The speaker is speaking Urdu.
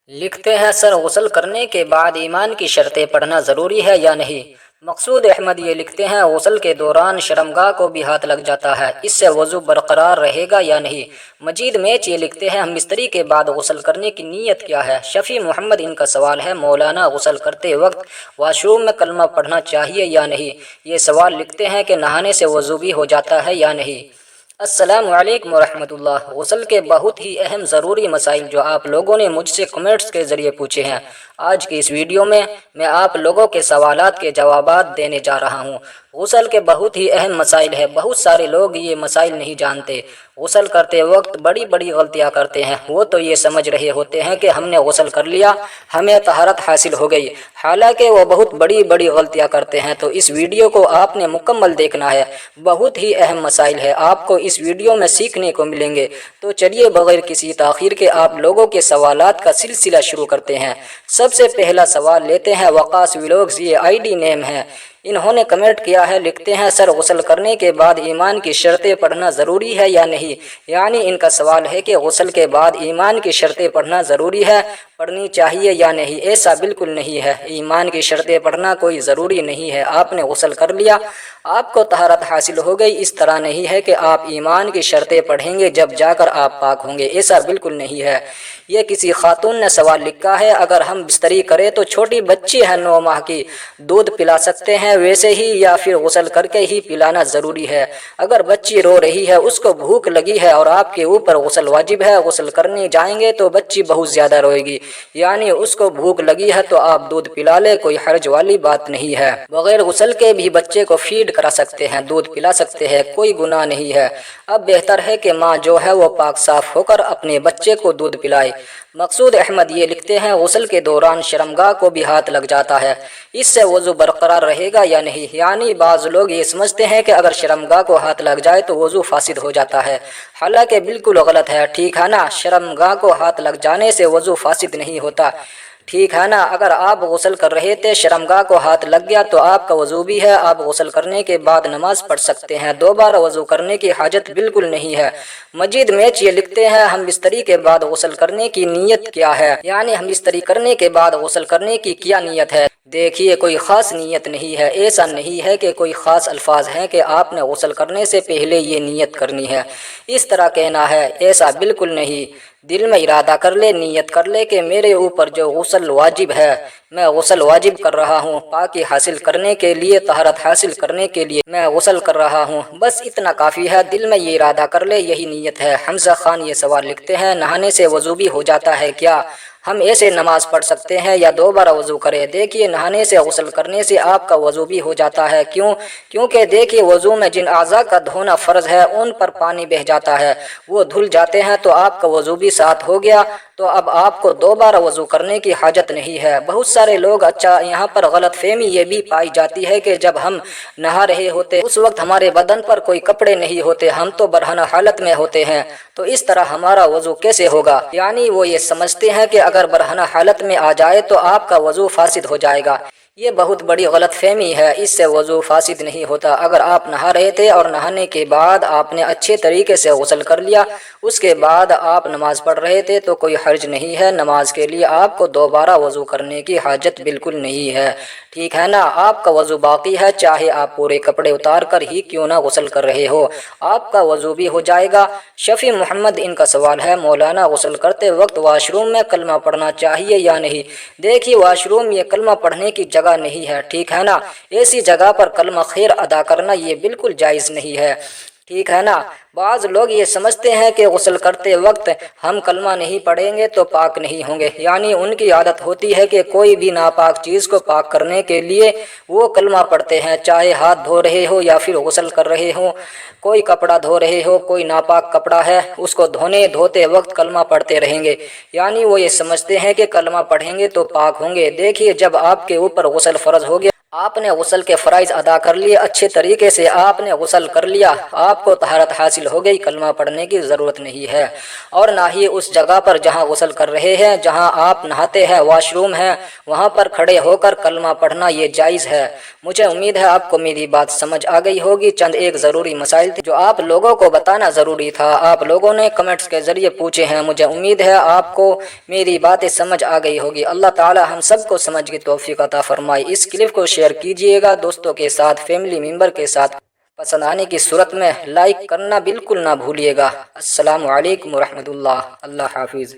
لکھتے ہیں سر غسل کرنے کے بعد ایمان کی شرطیں پڑھنا ضروری ہے یا نہیں؟ مقصود احمد یہ لکھتے ہیں غسل کے دوران شرمگاہ کو بھی ہاتھ لگ جاتا ہے، اس سے وضو برقرار رہے گا یا نہیں؟ مجید میچ یہ لکھتے ہیں ہم بستری کے بعد غسل کرنے کی نیت کیا ہے؟ شفیع محمد ان کا سوال ہے مولانا غسل کرتے وقت واش روم میں کلمہ پڑھنا چاہیے یا نہیں؟ یہ سوال لکھتے ہیں کہ نہانے سے وضو بھی ہو جاتا ہے یا نہیں؟ السلام علیکم ورحمۃ اللہ۔ غسل کے بہت ہی اہم ضروری مسائل جو آپ لوگوں نے مجھ سے کمنٹس کے ذریعے پوچھے ہیں، آج کی اس ویڈیو میں آپ لوگوں کے سوالات کے جوابات دینے جا رہا ہوں۔ غسل کے بہت ہی اہم مسائل ہیں، بہت سارے لوگ یہ مسائل نہیں جانتے، غسل کرتے وقت بڑی بڑی غلطیاں کرتے ہیں۔ وہ تو یہ سمجھ رہے ہوتے ہیں کہ ہم نے غسل کر لیا، ہمیں طہارت حاصل ہو گئی، حالانکہ وہ بہت بڑی بڑی غلطیاں کرتے ہیں۔ تو اس ویڈیو کو آپ نے مکمل دیکھنا ہے، بہت ہی اہم مسائل ہے، آپ کو اس ویڈیو میں سیکھنے کو ملیں گے۔ تو چلیے بغیر کسی تاخیر کے آپ لوگوں کے سوالات کا سلسلہ شروع کرتے ہیں۔ سب سے پہلا سوال لیتے ہیں وقاص ولاگز، یہ آئی ڈی نیم ہے، انہوں نے کمنٹ کیا ہے، لکھتے ہیں سر غسل کرنے کے بعد ایمان کی شرطیں پڑھنا ضروری ہے یا نہیں؟ یعنی ان کا سوال ہے کہ غسل کے بعد ایمان کی شرطیں پڑھنا ضروری ہے، پڑھنی چاہیے یا نہیں؟ ایسا بالکل نہیں ہے، ایمان کی شرطیں پڑھنا کوئی ضروری نہیں ہے۔ آپ نے غسل کر لیا، آپ کو طہارت حاصل ہو گئی، اس طرح نہیں ہے کہ آپ ایمان کی شرطیں پڑھیں گے جب جا کر آپ پاک ہوں گے، ایسا بالکل نہیں ہے۔ یہ کسی خاتون نے سوال لکھا ہے، اگر ہم بستری کریں تو چھوٹی بچی ہے 9 ماہ کی، دودھ پلا سکتے ہیں ویسے ہی یا پھر غسل کر کے ہی پلانا ضروری ہے؟ اگر بچی رو رہی ہے، اس کو بھوک لگی ہے اور آپ کے اوپر غسل واجب ہے، غسل کرنے جائیں گے تو بچی بہت زیادہ روئے گی، یعنی اس کو بھوک لگی ہے تو آپ دودھ پلا لے، کوئی حرج والی بات نہیں ہے۔ بغیر غسل کے بھی بچے کو فیڈ کرا سکتے ہیں، دودھ پلا سکتے ہیں، کوئی گناہ نہیں ہے۔ اب بہتر ہے کہ ماں جو ہے وہ پاک صاف ہو کر اپنے بچے کو دودھ پلائے۔ مقصود احمد یہ لکھتے ہیں غسل کے دوران شرمگاہ کو بھی ہاتھ لگ جاتا ہے، اس سے وضو برقرار رہے گا یا نہیں؟ یعنی بعض لوگ یہ سمجھتے ہیں کہ اگر شرمگاہ کو ہاتھ لگ جائے تو وضو فاسد ہو جاتا ہے، حالانکہ بالکل غلط ہے، ٹھیک ہے نا؟ شرمگاہ کو ہاتھ لگ جانے سے وضو فاسد نہیں ہوتا، ٹھیک ہے نا؟ اگر آپ غسل کر رہے تھے، شرمگاہ کو ہاتھ لگ گیا تو آپ کا وضو بھی ہے، آپ غسل کرنے کے بعد نماز پڑھ سکتے ہیں، دوبارہ وضو کرنے کی حاجت بالکل نہیں ہے۔ مجید میچ یہ لکھتے ہیں ہم بستری کے بعد غسل کرنے کی نیت کیا ہے؟ یعنی ہم بستری کرنے کے بعد غسل کرنے کی کیا نیت ہے؟ دیکھیے کوئی خاص نیت نہیں ہے، ایسا نہیں ہے کہ کوئی خاص الفاظ ہیں کہ آپ نے غسل کرنے سے پہلے یہ نیت کرنی ہے، اس طرح کہنا ہے، ایسا بالکل نہیں۔ دل میں ارادہ کر لے، نیت کر لے کہ میرے اوپر جو غسل واجب ہے، میں غسل واجب کر رہا ہوں، پاکی حاصل کرنے کے لیے، طہارت حاصل کرنے کے لیے میں غسل کر رہا ہوں، بس اتنا کافی ہے، دل میں یہ ارادہ کر لے، یہی نیت ہے۔ حمزہ خان یہ سوال لکھتے ہیں نہانے سے وضو بھی ہو جاتا ہے کیا؟ ہم ایسے نماز پڑھ سکتے ہیں یا دوبارہ وضو کریں؟ دیکھیے نہانے سے غسل کرنے سے آپ کا وضو بھی ہو جاتا ہے، کیونکہ دیکھیے وضو میں جن اعضاء کا دھونا فرض ہے ان پر پانی بہہ جاتا ہے، وہ دھل جاتے ہیں تو آپ کا وضو بھی ساتھ ہو گیا، تو اب آپ کو دوبارہ وضو کرنے کی حاجت نہیں ہے۔ بہت سارے لوگ یہاں پر غلط فہمی یہ بھی پائی جاتی ہے کہ جب ہم نہا رہے ہوتے اس وقت ہمارے بدن پر کوئی کپڑے نہیں ہوتے، ہم تو برہنہ حالت میں ہوتے ہیں، تو اس طرح ہمارا وضو کیسے ہوگا؟ یعنی وہ یہ سمجھتے ہیں کہ اگر برہنہ حالت میں آ جائے تو آپ کا وضو فاسد ہو جائے گا، یہ بہت بڑی غلط فہمی ہے، اس سے وضو فاسد نہیں ہوتا۔ اگر آپ نہا رہے تھے اور نہانے کے بعد آپ نے اچھے طریقے سے غسل کر لیا، اس کے بعد آپ نماز پڑھ رہے تھے تو کوئی حرج نہیں ہے، نماز کے لیے آپ کو دوبارہ وضو کرنے کی حاجت بالکل نہیں ہے، ٹھیک ہے نا؟ آپ کا وضو باقی ہے، چاہے آپ پورے کپڑے اتار کر ہی کیوں نہ غسل کر رہے ہو، آپ کا وضو بھی ہو جائے گا۔ شفیع محمد ان کا سوال ہے مولانا غسل کرتے وقت واش روم میں کلمہ پڑھنا چاہیے یا نہیں؟ دیکھیے واش روم یہ کلمہ پڑھنے کی جگہ نہیں ہے، ٹھیک ہے نا؟ ایسی جگہ پر کلمہ خیر ادا کرنا یہ بالکل جائز نہیں ہے، ٹھیک ہے نا؟ بعض لوگ یہ سمجھتے ہیں کہ غسل کرتے وقت ہم کلمہ نہیں پڑھیں گے تو پاک نہیں ہوں گے، یعنی ان کی عادت ہوتی ہے کہ کوئی بھی ناپاک چیز کو پاک کرنے کے لیے وہ کلمہ پڑھتے ہیں، چاہے ہاتھ دھو رہے ہو یا پھر غسل کر رہے ہو، کوئی کپڑا دھو رہے ہو، کوئی ناپاک کپڑا ہے، اس کو دھوتے وقت کلمہ پڑھتے رہیں گے، یعنی وہ یہ سمجھتے ہیں کہ کلمہ پڑھیں گے تو پاک ہوں گے۔ دیکھیے جب آپ کے اوپر غسل فرض ہو گیا، آپ نے غسل کے فرائض ادا کر لیے، اچھے طریقے سے آپ نے غسل کر لیا، آپ کو طہارت حاصل ہو گئی، کلمہ پڑھنے کی ضرورت نہیں ہے، اور نہ ہی اس جگہ پر جہاں غسل کر رہے ہیں، جہاں آپ نہاتے ہیں، واش روم ہے، وہاں پر کھڑے ہو کر کلمہ پڑھنا یہ جائز ہے۔ مجھے امید ہے آپ کو میری بات سمجھ آ گئی ہوگی۔ چند ایک ضروری مسائل تھے جو آپ لوگوں کو بتانا ضروری تھا، آپ لوگوں نے کمنٹس کے ذریعے پوچھے ہیں۔ مجھے امید ہے آپ کو میری باتیں سمجھ آ گئی ہوگی۔ اللہ تعالی ہم سب کو سمجھ کی توفیق عطا فرمائے۔ اس کلپ کو شیئر کیجئے گا دوستوں کے ساتھ، فیملی ممبر کے ساتھ۔ پسند آنے کی صورت میں لائک کرنا بالکل نہ بھولیے گا۔ السلام علیکم ورحمۃ اللہ۔ اللہ حافظ۔